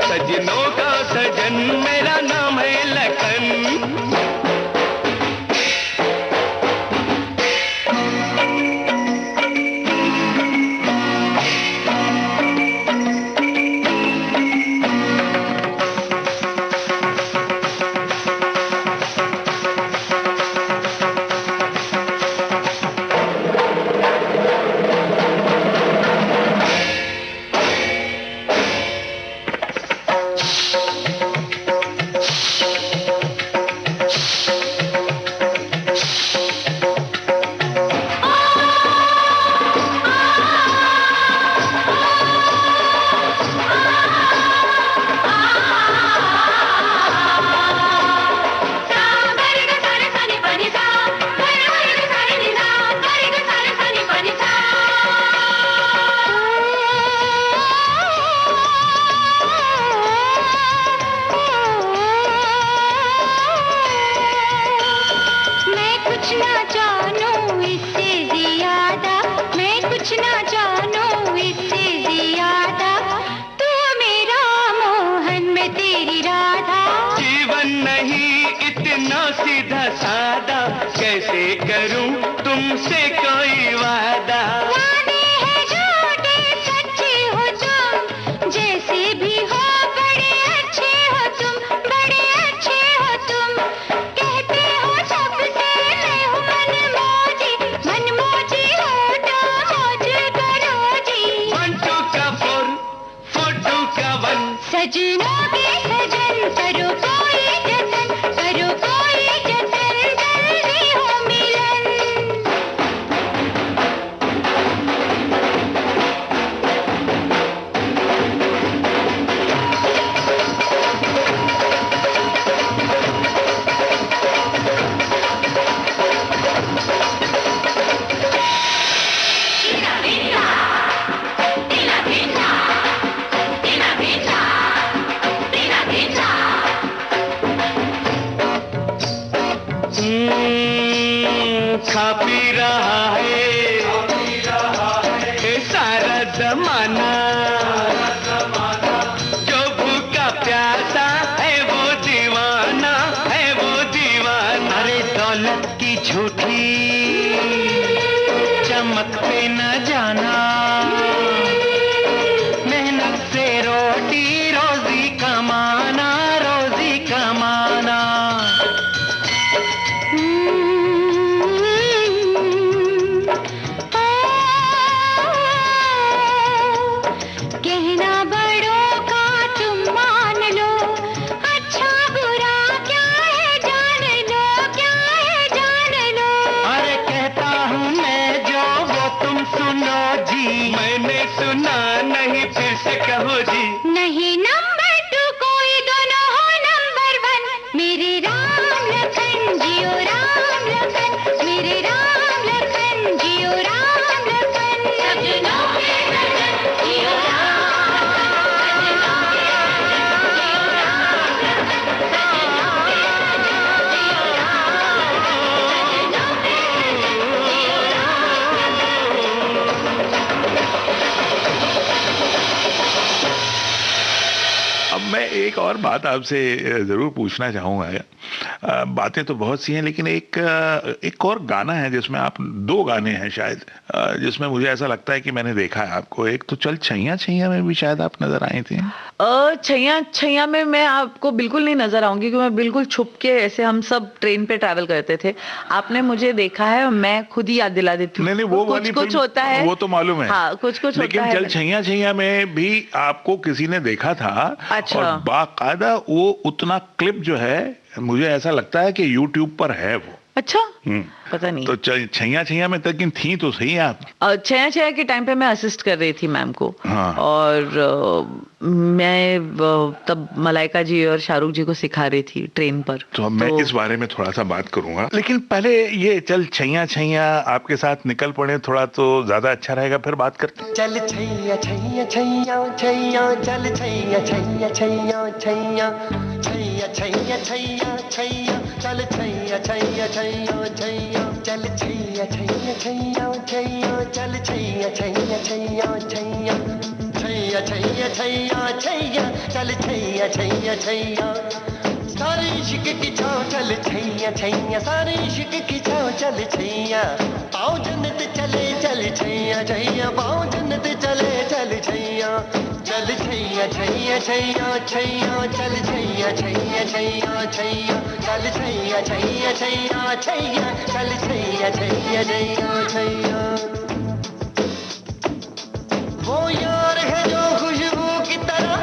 सजनों का सजन मेरा नाम है लखन। सुनो जी एक और बात आपसे जरूर पूछना चाहूंगा। बातें तो बहुत सी हैं, लेकिन एक और गाना है जिसमें आप, दो गाने हैं शायद, जिसमें मुझे ऐसा लगता है कि मैंने देखा है आपको। एक तो चल छैया छैया में भी शायद आप नजर आई थी। छैया छैया में मैं आपको बिल्कुल नहीं नजर आऊंगी, क्योंकि मैं बिल्कुल छुप के, ऐसे हम सब ट्रेन पे ट्रैवल करते थे, आपने मुझे देखा है, मैं खुद ही याद दिला देती हूँ। नहीं वो कुछ वाली कुछ होता है, वो तो मालूम है। हाँ, कुछ कुछ लेकिन होता है। चल छैया छैया में भी आपको किसी ने देखा था। अच्छा। और बाकायदा वो उतना क्लिप जो है, मुझे ऐसा लगता है कि यूट्यूब पर है वो। अच्छा, पता नहीं। तो छैया छैया में लेकिन थी तो सही आप। छैया छैया के टाइम पे मैं असिस्ट कर रही थी मैम को। हाँ। और मैं तब मलाइका जी और शाहरुख जी को सिखा रही थी ट्रेन पर। तो अब मैं इस बारे में थोड़ा सा बात करूंगा, लेकिन पहले ये चल छैया छैया आपके साथ निकल पड़े थोड़ा, तो ज्यादा अच्छा रहेगा, फिर बात करते हैं। चल छैया छैया छैया छैया, चल छैया छैया छैया छैया, छैया छैया छैया छैया, चल छैया छैया छैया छैया, चल छैया छैया छैया छैया, चल छैया छैया छैया छैया, छैया छैया छैया छैया, चल छैया छैया छैया। सारे इश्क की छाँव चल छैया छैया, सारे इश्क की छाँव चल छैया, पाँव जन्नत चले चल छैया छैया, पाँव जन्नत चले चल छैया, चल छैया छैया छैया छैया, चल छैया छैया छैया छैया, चल छैया छैया छैया छैया, चल छैया छैया छैया छैया। वो यार है जो खुशबू की तरह,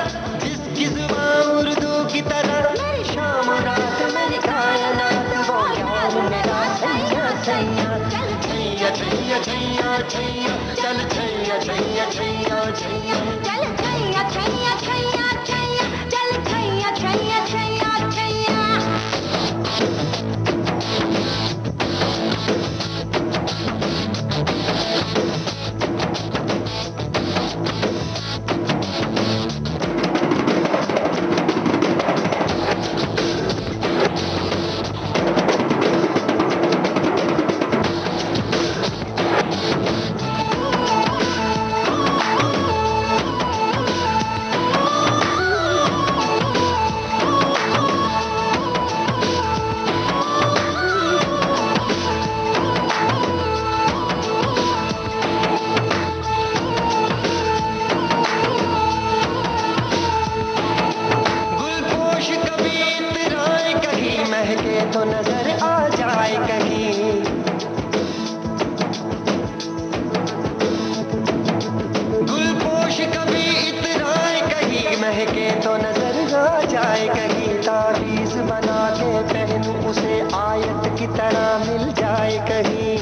जिसकी जुबान उर्दू की तरह, मेरी शाम रात मेरी कायनात, वो यार मेरा छैया छैया, छैया छैया छैया छैया, चल छैया छैया छैया छैया, चल छैया छैया छैया छैया, चल छैया छैया छैया छैया। गुलपोश कभी इतराए कहीं, महके तो नजर आ जाए कहीं, गुलपोश कभी इतराए कहीं, महके तो नजर आ जाए कहीं, तावीज बना के पहनूं उसे आयत की तरह मिल जाए कहीं,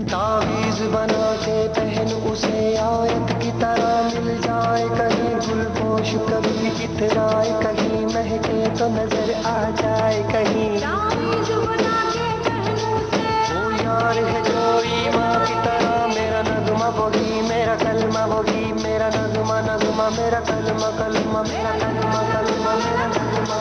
तावीज बना के पहनूं उसे आयत की तरह मिल जाए कहीं, गुलपोश कभी इतराए कहीं, महके तो नजर आ जाए कहीं, वो यार है जो ईमान की तरह, मेरा नगमा वही, मेरा कलमा वही, मेरा नगमा नगमा, मेरा कलमा कलमा, मेरा कलमा कलमा, मेरा नगमा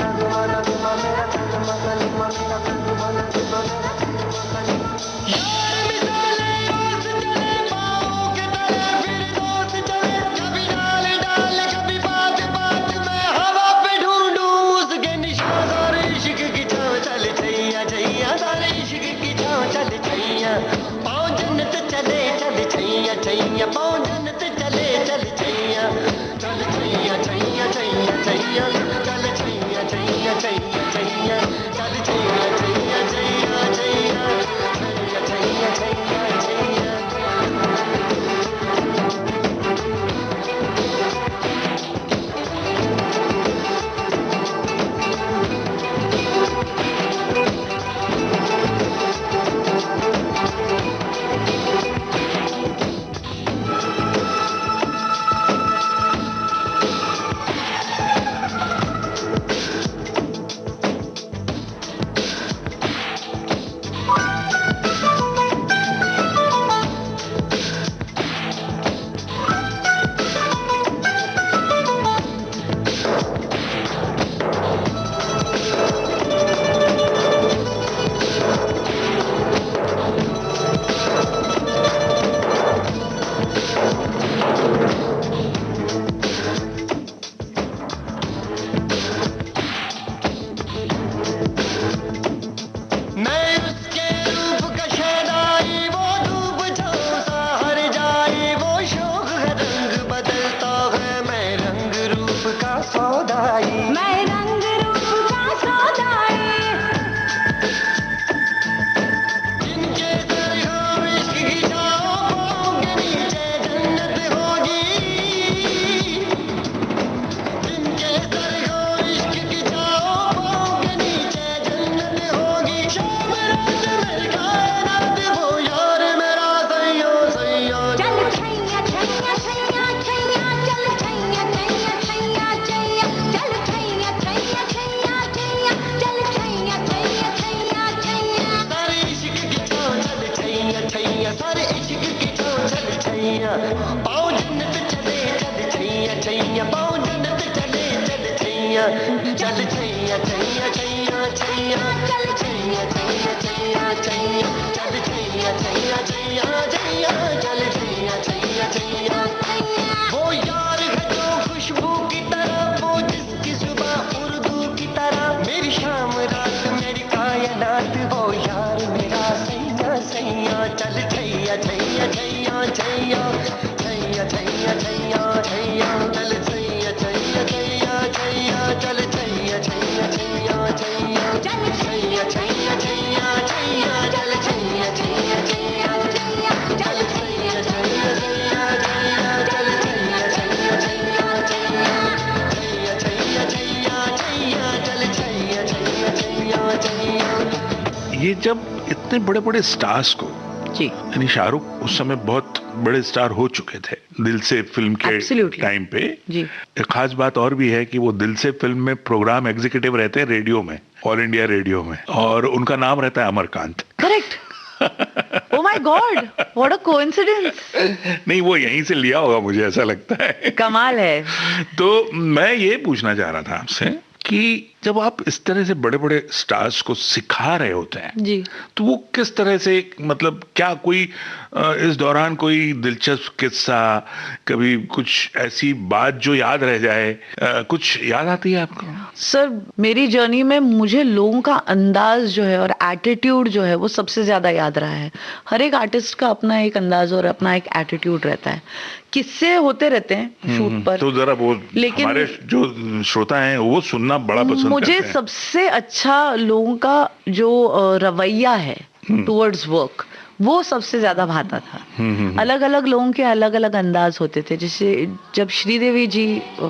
नगमा नगमा, मेरा कलमा कलमा, मेरा कलमा नगमा, मेरा कलमा कलमा। यार मिसाले ओस चले पाँव के तले, फिर दोस्त चले, कभी डाल डाल कभी बात बात में, हवा पे ढूंढूं उसके निशान, सारे इश्क की छाँव चल छैया छैया, सारे इश्क की छाँव चल छैया, पाँव जन्नत चले चल छैया छैया, पाँव जन्नत चले चल छैया, चल छैया छैया छैया छैया, चल छैया छैया छैया छैया, चल छैया छैया छैया छैया, छैया छैया छैया छैया। छैया पाँव जन्नत चले चल छैया छैया पाँव जन्नत चले चल छैया चल छैया छैया छैया छैया चल छैया छैया छैया छैया चल छैया छैया छैया छैया चल छैया छैया छैया वो यार है जो खुशबू की तरह वो जिसकी सुबह उर्दू की तरह मेरी शाम रात मेरी कायनात वो यार मेरा सैया सैया चल छैया छैया छैया छैया छैया छैया छैया छैया चल छैया छैया छैया छैया चल छैया छैया छैया छैया चल छैया छैया छैया छैया चल छैया छैया छैया छैया चल छैया छैया छैया छैया चल छैया छैया छैया छैया छैया छैया छैया चल छैया छैया छैया छैया। ये जब इतने बड़े बड़े स्टार्स को, जी, यानी शाहरुख उस समय बहुत बड़े स्टार हो चुके थे दिल से फिल्म के Absolutely. टाइम पे। जी, एक खास बात और भी है कि वो दिल से फिल्म में प्रोग्राम एग्जीक्यूटिव रहते हैं रेडियो में, ऑल इंडिया रेडियो में, और उनका नाम रहता है Amarkant. Correct. Oh my God, what a coincidence. नहीं, वो यहीं से लिया होगा, मुझे ऐसा लगता है। कमाल है। तो मैं ये पूछना चाह रहा था आपसे कि जब आप इस तरह से बड़े बड़े स्टार्स को सिखा रहे होते हैं, जी, तो वो किस तरह से, मतलब क्या कोई इस दौरान कोई दिलचस्प किस्सा, कभी कुछ ऐसी बात जो याद रह जाए, कुछ याद आती है आपको? सर मेरी जर्नी में मुझे लोगों का अंदाज जो है और एटीट्यूड जो है वो सबसे ज्यादा याद रहा है। हर एक आर्टिस्ट का अपना एक अंदाज और अपना एक एटीट्यूड रहता है। किस्से होते रहते हैं शूट पर, तो जरा वो लेकिन हमारे जो श्रोता हैं वो सुनना बड़ा पसंद मुझे करते हैं। सबसे अच्छा लोगों का जो रवैया है टुवर्ड्स वर्क, वो सबसे ज्यादा भाता था। अलग अलग लोगों के अलग अलग अंदाज होते थे। जैसे जब श्रीदेवी जी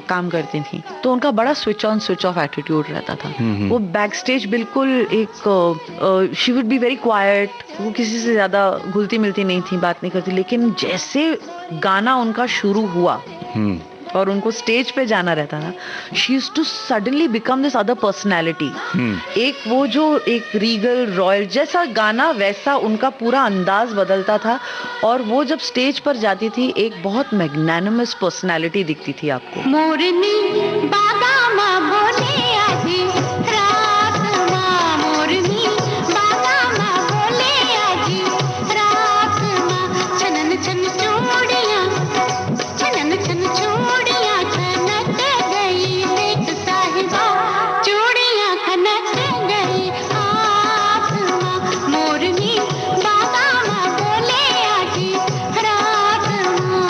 काम करती थी तो उनका बड़ा switch on switch off attitude रहता था। वो बैक स्टेज बिल्कुल एक she would be very quite, वो किसी से ज्यादा घुलती मिलती नहीं थी, बात नहीं करती। लेकिन जैसे गाना उनका शुरू हुआ और उनको स्टेज पे जाना रहता था, she used to suddenly become this other personality. एक वो जो एक रीगल रॉयल जैसा गाना, वैसा उनका पूरा अंदाज बदलता था। और वो जब स्टेज पर जाती थी एक बहुत मैग्नानिमस पर्सनैलिटी दिखती थी आपको। मोरनी बादामा बोले आजी रात माँ, मोरनी बादामा बोले आजी रात माँ, छनन छन चूड़ियाँ, छनन छन चूड़ियाँ खनक गई, देख साहिबा चूड़ियाँ खनक गई आसमां, मोरनी बादामा बोले आजी रात माँ।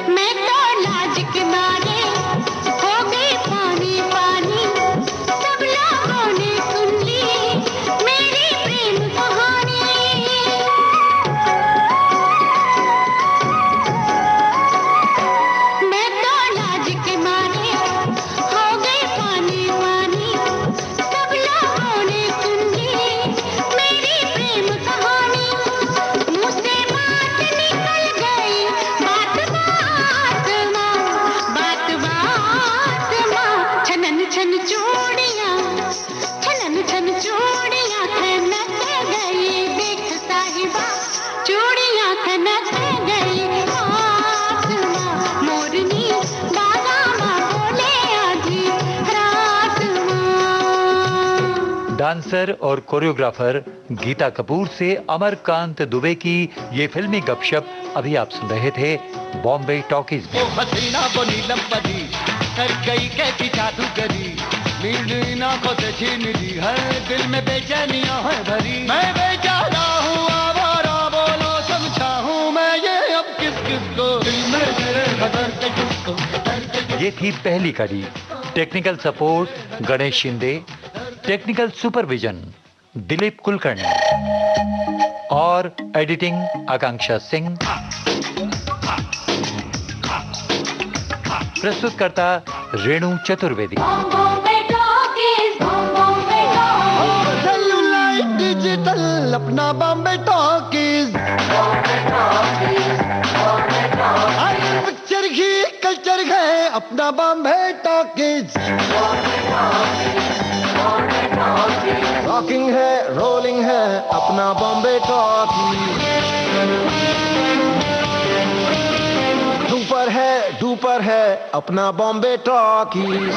मैं तो लाज के मारे हो गई पानी पानी, सब लोगों ने सुन ली मेरी प्रेम कहानी। मैं तो लाज के मारे हो गई पानी पानी, सब लोगों ने सुन ली मेरी प्रेम कहानी। मुँह से बात निकल गई, बात बात माँ, छनन छन चूड़ियाँ, छनन छन चूड़ियाँ खनक गई, देख साहिबा चूड़ियाँ खनक गई आसमां, मोरनी बादामा बोले आधी रात माँ। डांसर और कोरियोग्राफर गीता कपूर से अमरकांत दुबे की ये फिल्मी गपशप अभी आप सुन रहे थे बॉम्बे टॉकीज में। हसीना वो नीलम परी कर गई कैसी जादूगरी, नींद आंखों से छीन ली है, दिल में बेचैनियां है भरी। मैं बेचारा हूँ आवारा, बोलो समझाऊं मैं ये अब किस किस को, दिल में तेरे कदर के किसको। ये थी पहली कड़ी। Technical support Ganesh Shinde, technical supervision Dilip Kulkarni और एडिटिंग आकांक्षा सिंह। प्रस्तुतकर्ता Renu Chaturvedi. Bombay talkies, Bombay talkies. Celluloid digital अपना बॉम्बे टॉकीज। पिक्चर ही कल्चर है अपना बॉम्बे टॉकीज। रॉकिंग है रोलिंग है अपना बॉम्बे टॉकीज। डूपर है अपना बॉम्बे टॉकीज।